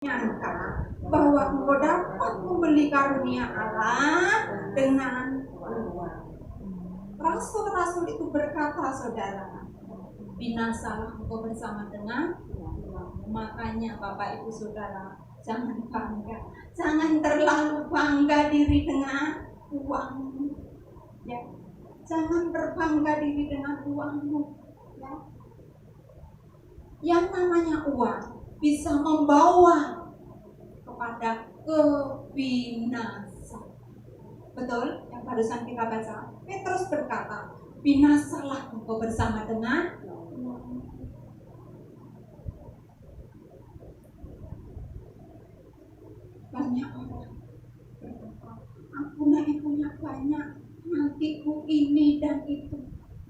nyangka bahwa engkau dapat membeli karunia Allah dengan uang. Rasul-rasul itu berkata, saudara, binasalah engkau bersama dengan uang. Makanya Bapak Ibu Saudara, jangan bangga, jangan terlalu bangga diri dengan uang. Ya, jangan berbangga diri dengan uangmu. Ya. Yang namanya uang bisa membawa kepada kebinasan. Betul? Yang barusan kita baca. Petrus berkata, binasalah engkau bersama dengan uang. Banyak orang berkata, aku punya banyak, nantiku ini dan itu.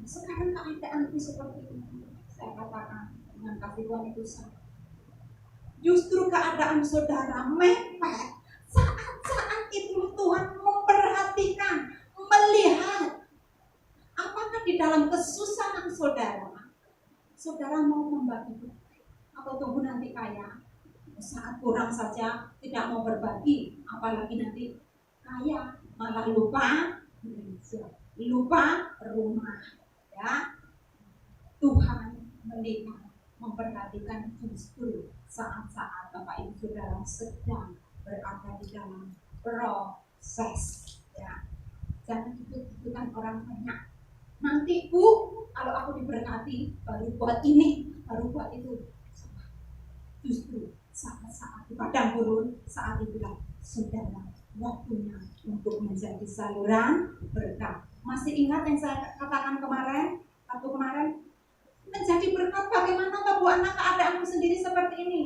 Sekarang keadaanku seperti ini. Saya katakan dengan kasih Tuhan itu sama. Justru keadaan saudara mepet. Saat-saat itu Tuhan memperhatikan, melihat apakah di dalam kesusahan saudara mau membagi atau tunggu nanti kaya. Saat kurang saja tidak mau berbagi, apalagi nanti kaya malah lupa rumah. Ya, Tuhan melihat, memperhatikan justru saat-saat Bapak Ibu Saudara sedang berada di dalam proses. Ya, jangan ikut-ikutan orang banyak. Nanti kalau aku diberkati baru buat ini, baru buat itu. Justru saat-saat di padang gurun, saat itulah saudara waktunya untuk menjadi saluran berkat. Masih ingat yang saya katakan kemarin? Waktu kemarin menjadi berkat, bagaimanakah Bu Ana keadaanmu sendiri seperti ini?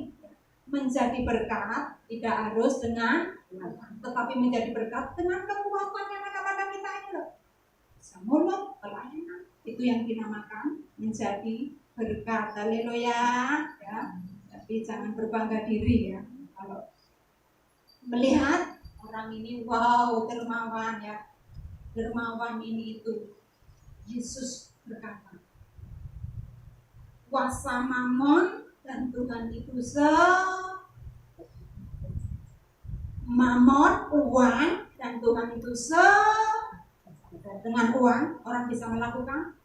Menjadi berkat tidak harus dengan, tetapi menjadi berkat dengan kekuatan yang ada pada kita ini loh. Samulok, pelayanan, itu yang dinamakan menjadi berkat. Haleluya. Ya. Tapi jangan berbangga diri ya. Kalau melihat orang ini, wow, dermawan ya. Dermawan ini itu. Yesus berkata, kuasa mamon dan Tuhan itu mamon, uang, dan Tuhan itu dengan uang orang bisa melakukan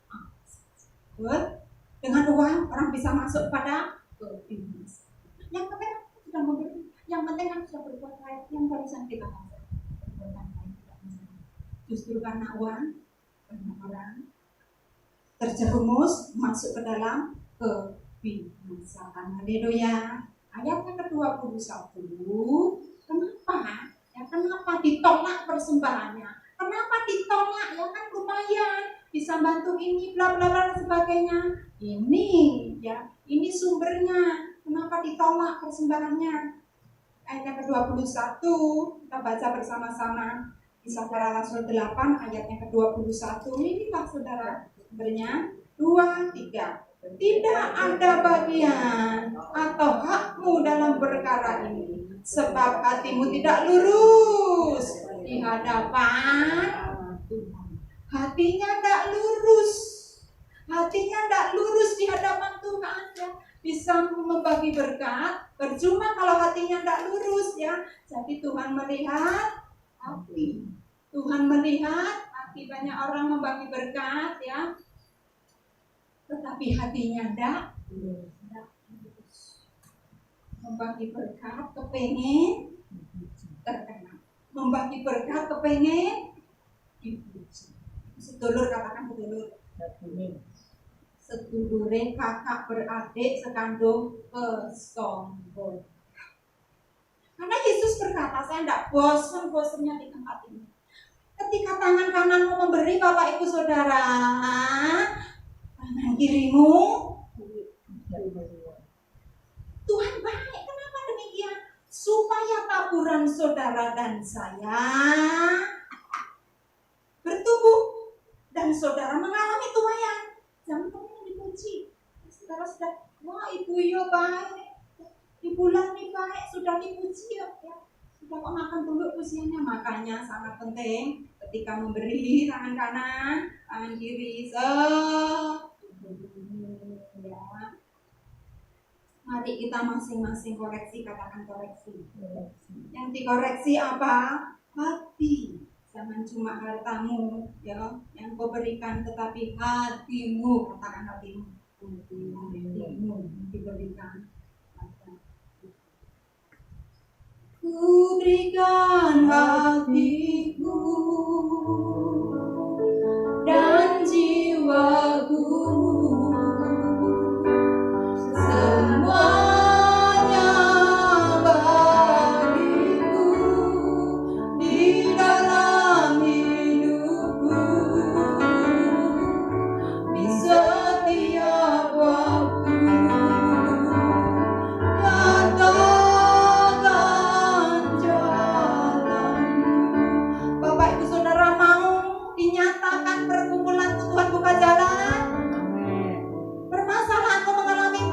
dengan uang orang bisa masuk pada bisnis. Yang penting sudah memberi, yang penting kan sudah berbuat baik, yang barusan kita baca. Justru karena uang, banyak orang terjerumus masuk ke dalam kebinasaan. Haleluya. Ayat yang ke-21. Kenapa? Ya, kenapa ditolak persembahannya? Kenapa ditolak? Ya kan lumayan, bisa bantu ini, bla bla bla dan sebagainya. Ini ya, ini sumbernya. Kenapa ditolak persembahannya? Ayat yang ke-21 kita baca bersama-sama. Kisah Para Rasul 8 ayat yang ke-21. Inilah saudara sumbernya. 2, 3. Tidak ada bagian atau hakmu dalam perkara ini, sebab hatimu tidak lurus di hadapan Tuhan. Hatinya tidak lurus. Hatinya tidak lurus di hadapan Tuhan ya. Bisa membagi berkat, percuma kalau hatinya tidak lurus ya. Jadi Tuhan melihat hati. Tuhan melihat hati. Banyak orang membagi berkat ya, tetapi hatinya tidak lurus. Membagi berkat kepengen terkenal, membagi berkat kepengen dipuji. Sedulur, katakan sedulur. Sedulure kakak beradik sekandung kesombong. Karena Yesus berkata, saya tidak bosan-bosannya di tempat ini. Ketika tangan kananmu memberi, Bapak Ibu Saudara, tangan kirimu Tuhan baik. Kenapa demikian? Supaya taburan saudara dan saya bertumbuh dan saudara mengalami tuayan. Jangan pengen dipuji. Saudara sudah, wah ibu yo baik, ibu Lani baik, sudah dipuji ya. Sudah kok makan dulu usianya. Makanya sangat penting ketika memberi, tangan kanan, tangan kiri ya. Mari kita masing-masing koreksi, katakan koreksi. Yang dikoreksi apa? Hati. Jangan cuma hartamu ya yang kau berikan, tetapi hatimu, katakan hatimu. Hatimu diberikan. Ku berikan hatiku dan jiwaku, semuanya bagiku di dalam hidupku, di setiap waktu. Nyatakan jalanmu. Bapak Ibu Saudara, mau dinyatakan pergumulanmu Tuhan buka jalan? Permasalahanmu mengalami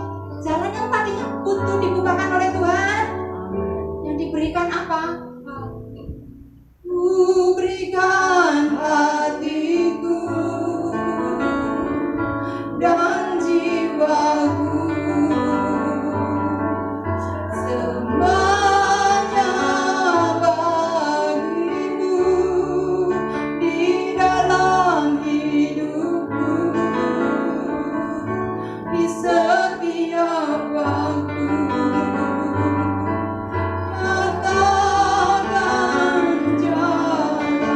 jalan yang tadinya butuh dibukakan oleh Tuhan. Yang diberikan apa? Hati. Ku berikan hatiku dan jiwaku, semuanya bagimu di dalam hidupku, di setiap waktu. Nyatakan jalanmu.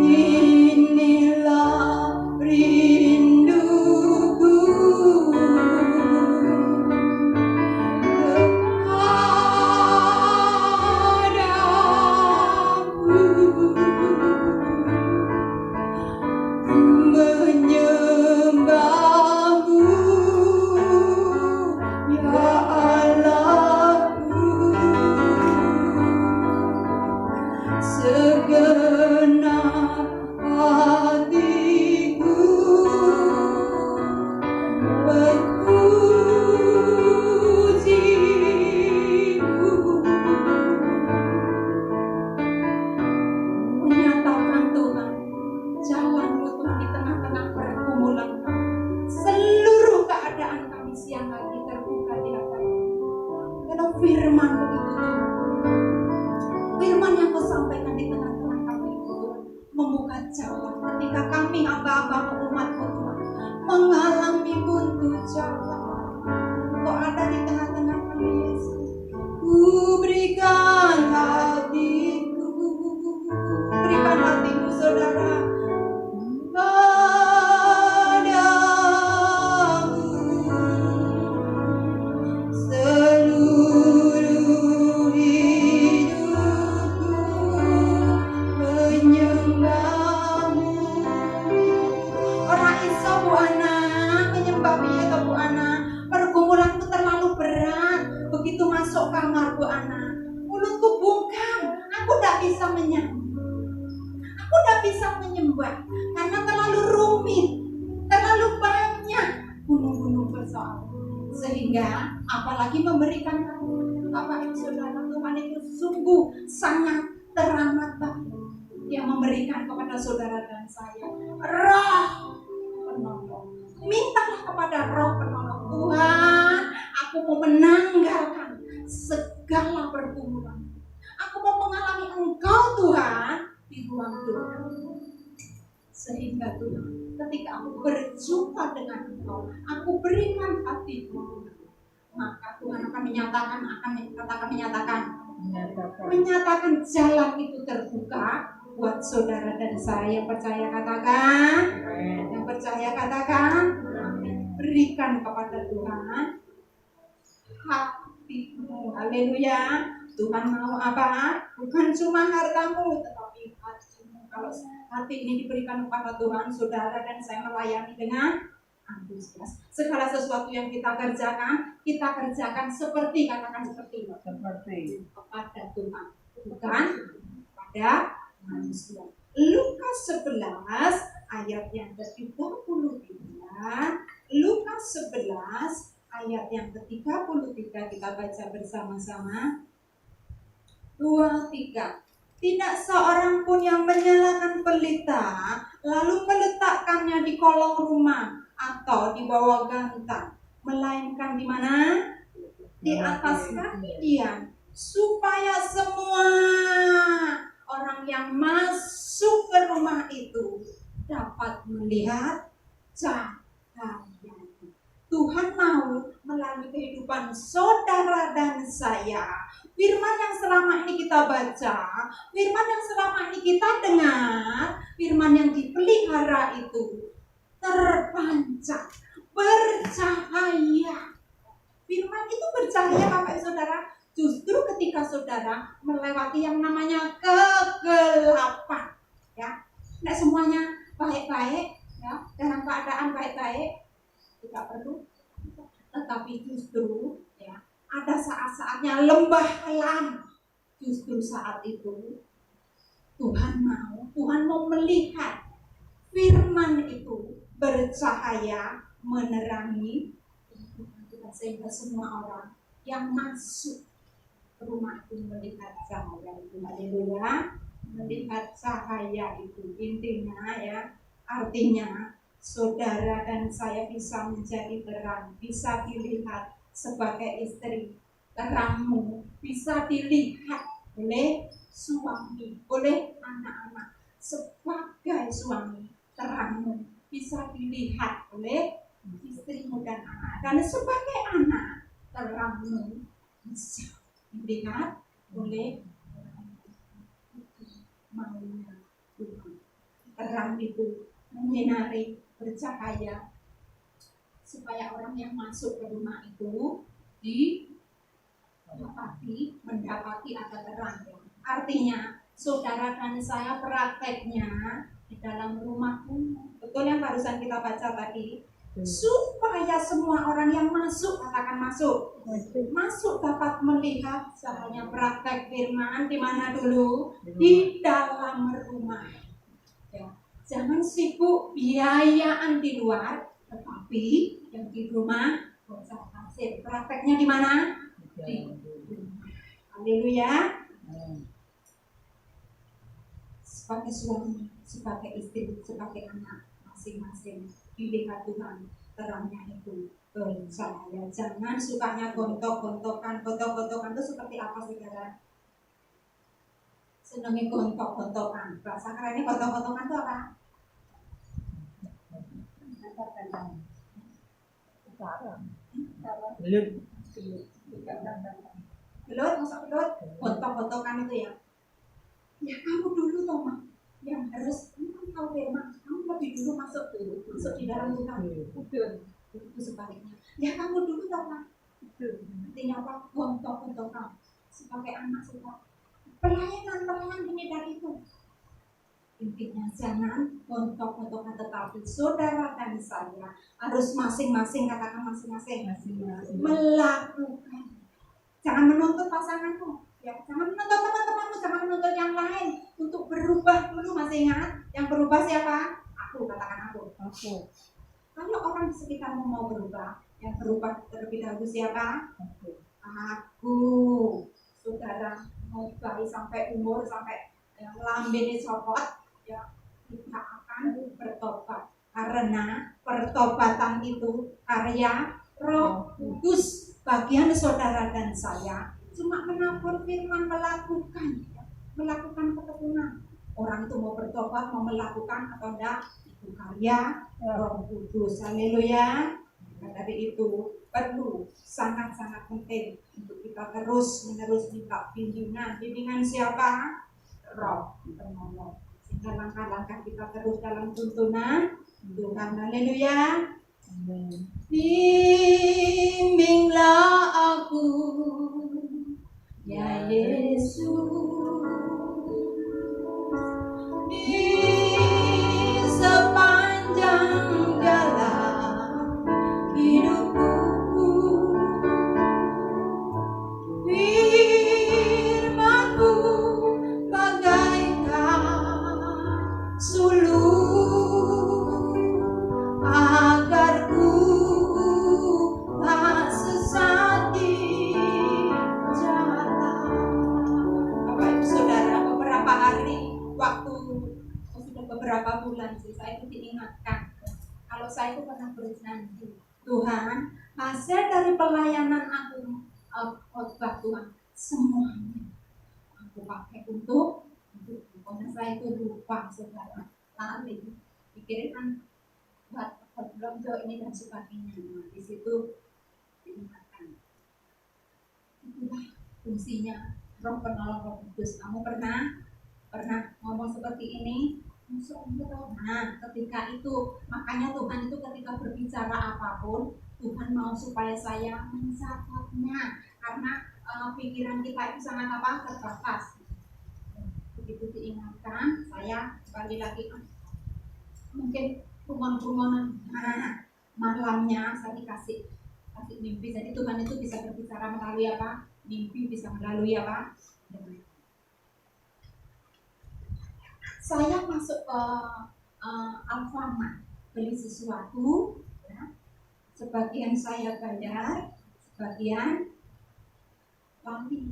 Inilah rinduku kepadamu, menyembahmu ya Allahku, segenap hatiku memujimu. Menyatakan Tuhan jalanmu Tuhan di tengah-tengah pergumulan kami. Seluruh keadaan kami siang hari terbuka di hadapan-Mu. Karena firman begitu Tuhan. Firman yang Kau sampaikan di tengah-tengah kami itu Tuhan membuka jalan ketika kami hamba-hamba umat-Mu Tuhan mengalami buntu jalan. Kau ada di tengah-tengah kami Yesus. Ku berikan hatiku, berikan hatimu Saudara padamu, seluruh hidupku menyembahmu. Ora iso Bu Ana menyembah piye to Bu Ana, pergumulanku terlalu berat. Begitu masuk kamar Bu Ana, mulutku bungkam, aku tidak bisa menyembah. Aku tidak bisa menyembah karena terlalu rumit, terlalu banyak gunung-gunung persoalan. Sehingga apalagi memberikan kamu, Bapak Ibu Saudara, Tuhan itu sungguh sangat teramat baik. Yang memberikan kepada saudara dan saya roh penolong. Mintalah kepada roh penolong. Tuhan, aku mau menanggalkan segala pergumulan. Aku mau mengalami Engkau Tuhan di ruang Tuhan. Sehingga Tuhan, ketika aku berjumpa dengan Engkau, aku berikan hatiku, maka Tuhan akan menyatakan jalan itu terbuka buat saudara dan saya. Percaya katakan, yang percaya katakan, berikan kepada Tuhan hatimu. Haleluya. Tuhan mau apa? Bukan cuma hartamu, tetapi hatimu. Kalau hati ini diberikan kepada Tuhan, saudara dan saya melayani dengan antusias. Segala sesuatu yang kita kerjakan seperti, katakan seperti kepada Tuhan, bukan pada manusia. Lukas 11 ayat yang ke-33. Lukas 11 ayat yang ke-33 kita baca bersama-sama. 2, 3. Tidak seorang pun yang menyalakan pelita lalu meletakkannya di kolong rumah atau di bawah gantang, melainkan di mana? Di atas kaki dia, supaya semua orang yang masuk ke rumah itu dapat melihat cahaya. Tuhan mau melalui kehidupan saudara dan saya, firman yang selama ini kita baca, firman yang selama ini kita dengar, firman yang dipelihara itu terpancar, bercahaya. Firman itu bercahaya Bapak Ibu Saudara, justru ketika saudara melewati yang namanya kegelapan, ya, tidak semuanya baik-baik, ya, dalam keadaan baik-baik, tidak perlu, tetapi justru, ya, ada saat-saatnya lembah kelam. Justru saat itu Tuhan mau melihat firman itu bercahaya, menerangi sehingga semua orang yang masuk ke rumah itu melihat cahaya itu. Haleluya, melihat cahaya itu. Intinya, ya, artinya saudara dan saya bisa menjadi terang, bisa dilihat sebagai istri. Terangmu bisa dilihat oleh suami, oleh anak-anak. Sebagai suami, terangmu bisa dilihat oleh istrimu dan anak. Dan sebagai anak, terangmu bisa dilihat oleh maunya Tuhan. Terang itu menyinari, bercahaya, supaya orang yang masuk ke rumah itu mendapati ada terang. Artinya saudara dan saya prakteknya di dalam rumahku, betul yang barusan kita baca tadi, supaya semua orang yang masuk, katakan masuk, dapat melihat caranya praktek firman di mana dulu? Di dalam rumah. Ya, jangan sibuk biayaan di luar, tetapi yang di rumah bosan hasil. Prakteknya di mana? Di rumah. Haleluya. Sebagai suami, sebagai istri, sebagai anak, masing-masing dilihat Tuhan terangnya itu bercahaya. Jangan sukanya gontok-gontokan. Gontok-gontokan itu seperti apa saudara? Senangnya gontok-gontokan. Bahasa kerennya gontok-gontokan itu apa? Belut, masa belut? Gontok-gontokan itu ya. Ya kamu dulu Toma, yang harus kamu tahu firman, kamu lebih dulu masuk di dalam Tuhan. Itu sebaliknya. Ya kamu dulu Toma. Artinya apa? Gontok-gontokan. Sebagai anak suka pelayanan ini dan itu. Intinya jangan gontok-gontokan, tetapi saudara dan saya harus masing-masing, katakan masing-masing, melakukan. Jangan menuntut pasanganmu, ya, jangan menuntut teman-temanmu, jangan menuntut yang lain untuk berubah dulu. Masih ingat? Yang berubah siapa? Aku, katakan aku. Kalau orang di sekitarmu mau berubah, yang berubah terlebih dahulu siapa? Aku. Saudara mau bayi sampai umur, sampai yang lambene copot, ya, kita akan bertobat. Karena pertobatan itu karya Roh Kudus. Bagian saudara dan saya cuma menabur firman, melakukan ketekunan. Orang itu mau bertobat, mau melakukan atau enggak, itu karya Roh Kudus. Haleluya. Nah, dari itu perlu sangat-sangat penting untuk kita terus-menerus minta bimbingan siapa? Roh penolong. Sehingga langkah-langkah kita terus dalam tuntunan Tuhan. Haleluya. Bimbinglah aku, ya Yesus, di sepanjang jalan hidupku. Firman-Mu bagaikan sulur, agar ku tak sesat di jalan. Bapak Ibu Saudara, beberapa hari waktu, sudah beberapa bulan sih, saya itu diingatkan, kalau saya saya itu pernah berjanji, Tuhan, hasil dari pelayanan aku khotbah Tuhan semuanya aku pakai untuk karena saya itu lupa saudara, lari pikirin kan buat belanja ini dan sebagainya. Nah, di situ diingatkan itulah fungsinya Roh Penolong, Roh Kudus. Kamu pernah ngomong seperti ini? Nah, ketika itu makanya Tuhan itu ketika berbicara apapun, Tuhan mau supaya saya mencatatnya karena pikiran kita itu sangat terbatas. Begitu diingatkan, saya kembali lagi mungkin rumah-rumahan. Nah, malamnya saya dikasih mimpi. Jadi Tuhan itu bisa berbicara melalui apa? Mimpi, bisa melalui apa? Saya masuk ke Alfamart beli sesuatu, ya. Sebagian saya bayar, sebagian lari.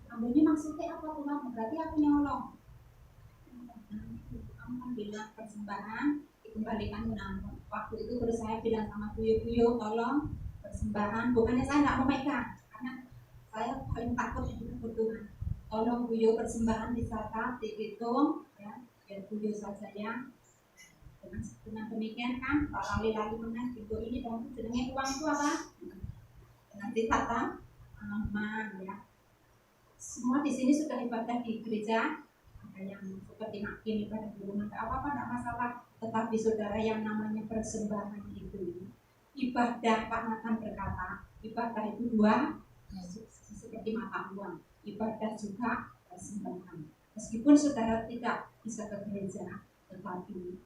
Ambilnya maksudnya apa Tuhan? Berarti aku nyolong. Kamu kan bilang persembahan dikembalikan menambah. Waktu itu terus saya bilang sama Buyo, tolong persembahan. Bukannya saya nggak mau megang, karena saya paling takut dengan Tuhan. Tolong Buyo persembahan dicatat, dihitung, ya, biar Buyo saja yang dengan demikian kan lali-lali menang pintu ini dan jenenge uang itu apa? Dengan ditata aman, ya. Semua di sini sudah ibadah di gereja. Ada yang seperti makin ibadah di rumah, apa-apa, tidak masalah. Tetapi saudara, yang namanya persembahan itu ibadah. Pak Nathan berkata ibadah itu dua, seperti mata uang. Ibadah juga persembahan. Meskipun saudara tidak bisa ke gereja, tetapi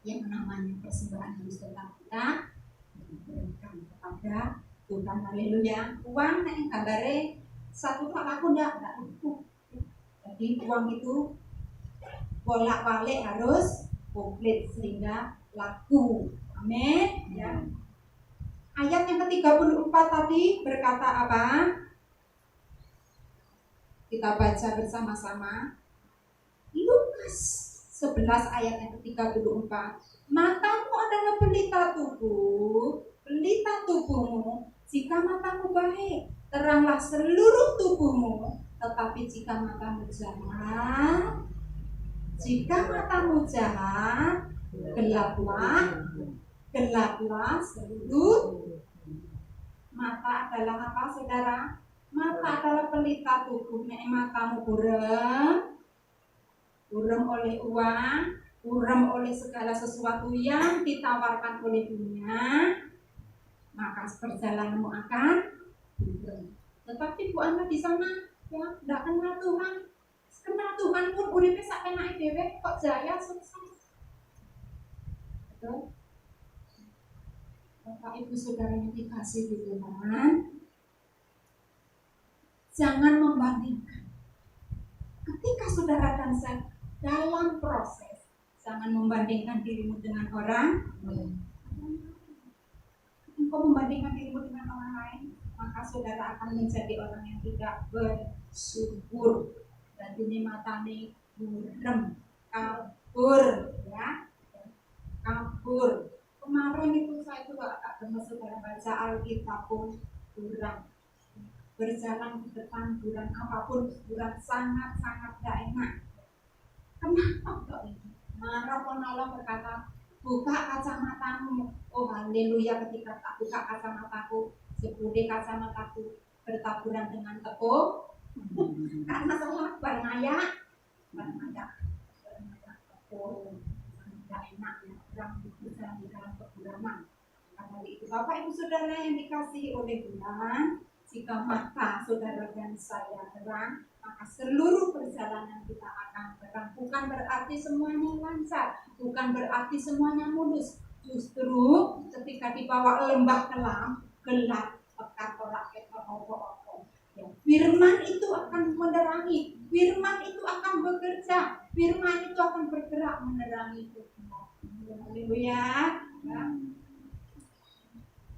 yang namanya persembahan harus tetap kita berikan kepada Tuhan. Haleluya. Uang yang gambare satu tak laku enggak cukup. Jadi uang itu bolak-balik harus komplit sehingga laku. Amin. Ya. Ayat yang ke-34 tadi berkata apa? Kita baca bersama-sama. Lukas 11 ayat yang ke-34. Matamu adalah pelita tubuhmu. Jika matamu baik, teranglah seluruh tubuhmu. Tetapi jika matamu jahat, gelaplah seluruh. Mata adalah apa, saudara? Mata adalah pelita tubuh. Nek matamu buram oleh uang, buram oleh segala sesuatu yang ditawarkan oleh dunia, maka perjalananmu akan buram. Tetapi Bu Ana di sana ya tidak kenal Tuhan. Kenal Tuhan pun uripe sak enake dhewe kok jaya sukses. Betul? Bapak Ibu Saudara yang dikasih di Tuhan, jangan membandingkan. Ketika saudara dan saya dalam proses, jangan membandingkan dirimu dengan orang lain. Engkau membandingkan dirimu dengan orang lain, maka saudara akan menjadi orang yang tidak bersyukur. Dan ini matane burem, kabur, ya, kabur. Kemarin itu saya juga agak gemes saudara baca Alkitab pun kurang. Berjalan di depan bulan apapun, bulan sangat-sangat gak enak. Kenapa kok ini? Marah Penolong berkata, buka kacamatamu. Oh haleluya, ketika tak buka kacamataku, sepuluh kacamataku bertaburan dengan tepung. Karena saya bernaya tepung. Tidak enak ya, orang berjalan di dalam keguraman. Karena itu Bapak Ibu Saudara yang dikasihi oleh Tuhan, jika mata saudara dan saya terang, maka seluruh perjalanan kita akan terang. Bukan berarti semuanya lancar, bukan berarti semuanya mulus. Justru ketika dibawa lembah kelam, gelap, pekat, tolak, opo-opo. Ya, firman itu akan menerangi, firman itu akan bekerja, firman itu akan bergerak menerangi itu. Haleluya. Ya.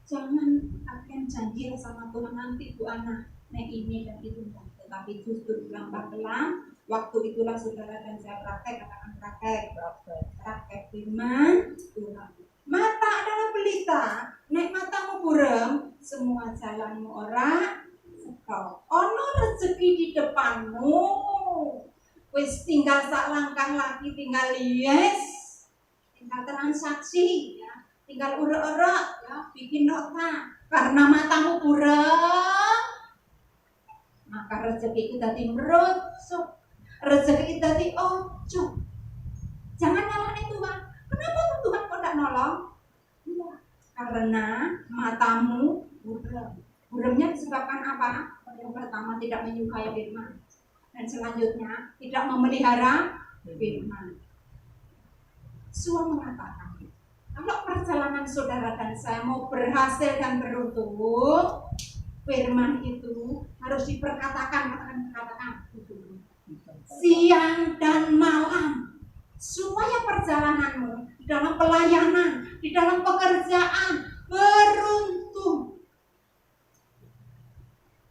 Jangan akan janji sama Tuhan nanti Bu Ana nek ini dan itu, tetapi justru lambat kelam waktu itulah saudara dan saya praktek, katakan praktek firman Tuhan. Mata adalah pelita. Nek matamu burem, semua jalanmu ora sekop. Ono rezeki di depanmu. Wis tinggal sak langkah lagi, tinggal yes, tinggal transaksi ya, tinggal urek-urek ya, bikin nota. Karena matamu burem, maka rezeki kita di merosot, rezeki kita di ojo. Jangan nyalahin Tuhan. Kenapa Tuhan kok tidak nolong? Karena matamu burem. Buremnya disebabkan apa? Yang pertama tidak menyukai firman, dan selanjutnya tidak memelihara firman. Suara mengatakan, kalau perjalanan saudara dan saya mau berhasil dan beruntung, firman itu harus diperkatakan, katakan siang dan malam, supaya perjalananmu di dalam pelayanan, di dalam pekerjaan beruntung.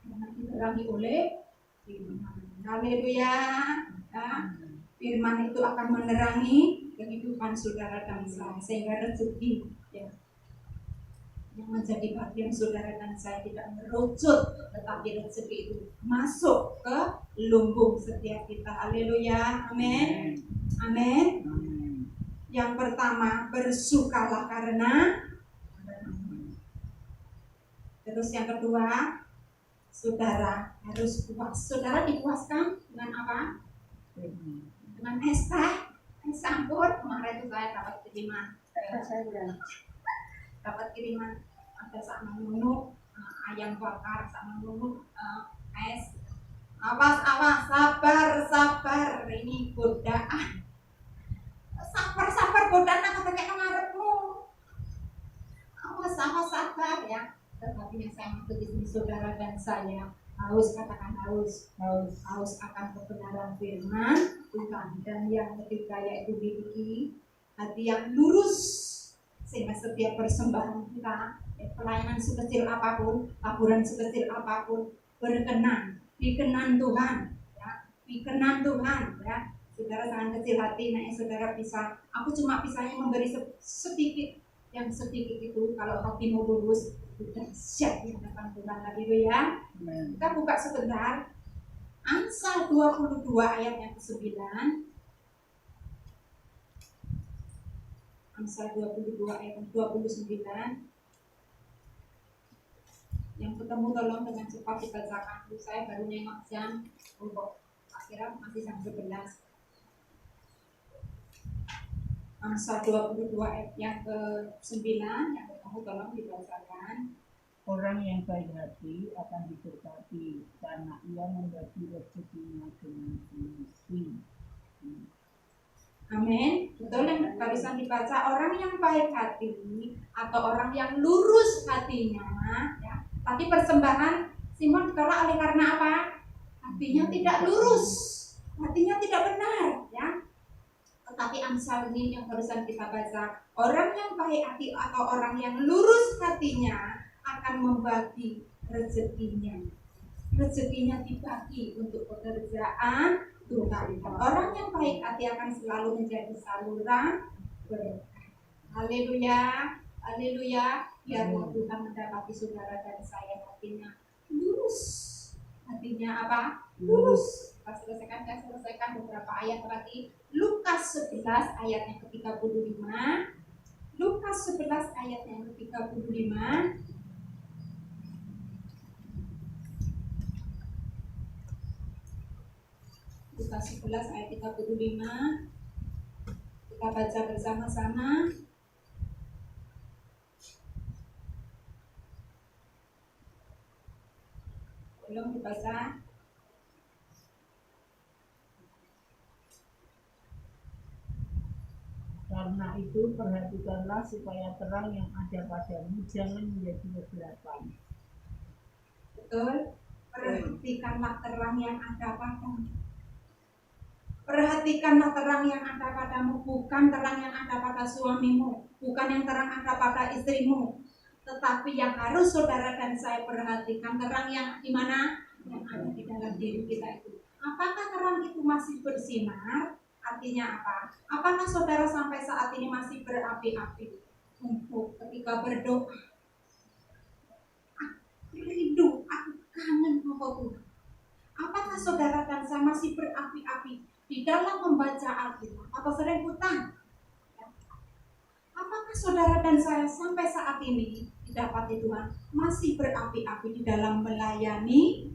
Karena diperangi oleh firman. Haleluya. Ya. Firman itu akan menerangi kehidupan saudara dan saya, sehingga rezeki ya, yang menjadi bagian saudara dan saya tidak merucut, tetapi rezeki itu masuk ke lumbung setiap kita. Haleluya. Amin. Amin. Yang pertama, bersukalah karena. Terus yang kedua, saudara harus puas. Saudara dipuaskan dengan apa? Dengan es teh, es campur. Kemarin itu saya dapat kiriman. Dapat kiriman ada sama nunuk, ayam bakar sama nunuk, es. Awas, sabar, ini godaan. Sabar godaan aku pakai ngarepmu. Awas, sabar ya. Tetapi yang saya maksud di sini saudara dan saya haus, katakan haus akan kebenaran firman Tuhan. Dan yang ketiga yaitu memiliki hati yang lurus, sehingga setiap persembahan kita, pelayanan sekecil apapun, taburan sekecil apapun, dikenan Tuhan ya, dikenan Tuhan ya. Saudara jangan kecil hati, saudara bisa, aku cuma bisanya memberi sedikit, yang sedikit itu kalau hatimu lurus sudah siap di hadapan Tuhan. Haleluya. Kita buka sebentar Amsal 22 ayat yang ke-9. Amsal 22 ayat 29. Yang ketemu tolong dengan cepat dibacakan. Saya baru nengok jam, akhirnya masih jam 11. Amsal 22 ayat yang ke-9, yang ketemu tolong dibacakan. Orang yang baik hati akan diberkati karena ia membagi rezekinya dengan semestinya. Amin. Betul yang barusan dibaca, orang yang baik hati atau orang yang lurus hatinya ya. Tapi persembahan Simon ditolak oleh karena apa? Hatinya tidak lurus, hatinya tidak benar ya. Tetapi Amsal ini yang barusan kita baca, orang yang baik hati atau orang yang lurus hatinya akan membagi rezekinya. Rezekinya dibagi untuk pekerjaan Tuhan. Orang yang baik hati akan selalu menjadi saluran berkah. Haleluya, haleluya. Biar Tuhan mendapati saudara dan saya hatinya lurus. Hatinya apa? Lurus. Saya selesaikan beberapa ayat lagi. Lukas 11 ayat yang ke-35. Lukas 11 ayat yang ke-35. Lukas 11 ayat 35. Kita baca bersama-sama. Belum dibaca. Karena itu perhatikanlah supaya terang yang ada padamu jangan menjadi kegelapan. Betul. Perhatikanlah terang yang ada padamu. Perhatikanlah terang yang ada padamu, bukan terang yang ada pada suamimu, bukan yang terang ada pada istrimu, tetapi yang harus saudara dan saya perhatikan terang yang di mana? Yang ada di dalam diri kita itu. Apakah terang itu masih bersinar? Artinya apa? Apakah saudara sampai saat ini masih berapi-api? untuk ketika berdoa. Aku rindu, aku kangen sama Tuhan. Apakah saudara dan saya masih berapi-api di dalam membaca Alkitab atau sering hutang? Apakah saudara dan saya sampai saat ini didapati Tuhan masih berapi-api di dalam melayani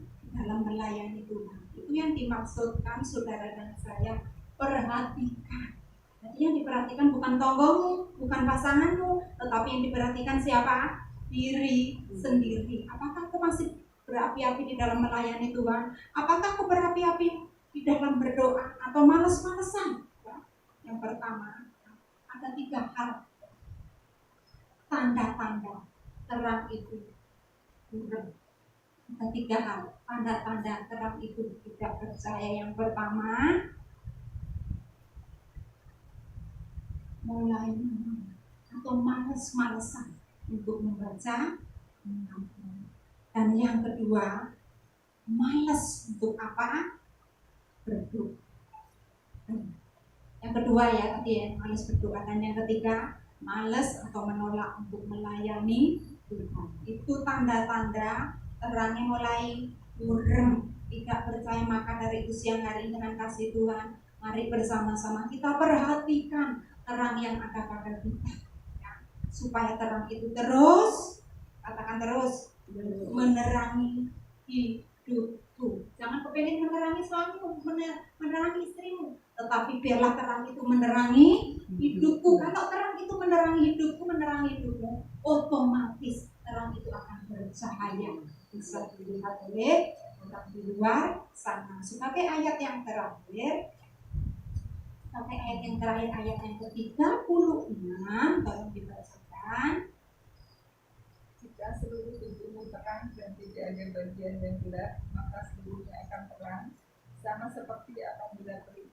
Tuhan? Itu yang dimaksudkan saudara dan saya perhatikan. Jadi yang diperhatikan bukan tonggomu, bukan pasanganmu, tetapi yang diperhatikan siapa? Diri sendiri. Apakah aku masih berapi-api di dalam melayani Tuhan? Apakah aku berapi-api di dalam berdoa atau males-malesan? Yang pertama, ada 3 hal tanda-tanda terang itu kurang. Ada 3 hal tanda-tanda terang itu tidak percaya. Yang pertama, mulai atau males-malesan untuk membaca. Dan yang kedua, malas untuk apa? Berdoa. Yang kedua ya tadi ya, malas berdoa. Dan yang ketiga, malas atau menolak untuk melayani Tuhan. Itu tanda-tanda terangnya mulai kurang, tidak percaya. Maka dari itu siang hari dengan kasih Tuhan, mari bersama-sama kita perhatikan terang yang ada pada kita ya, supaya terang itu terus, katakan terus, menerangi hidupku. Jangan kepingin menerangi suamimu, menerangi istrimu, tetapi biarlah terang itu menerangi hidupku. Kalau terang itu menerangi hidupmu, otomatis terang itu akan bercahaya, bisa dilihat oleh orang di luar sana. Sebagai ayat yang terakhir, ayat yang ke-36, tolong dibacakan. Jika seluruh tubuhmu terang dan tidak ada bagian yang gelap, maka seluruhnya akan terang, sama seperti apabila terik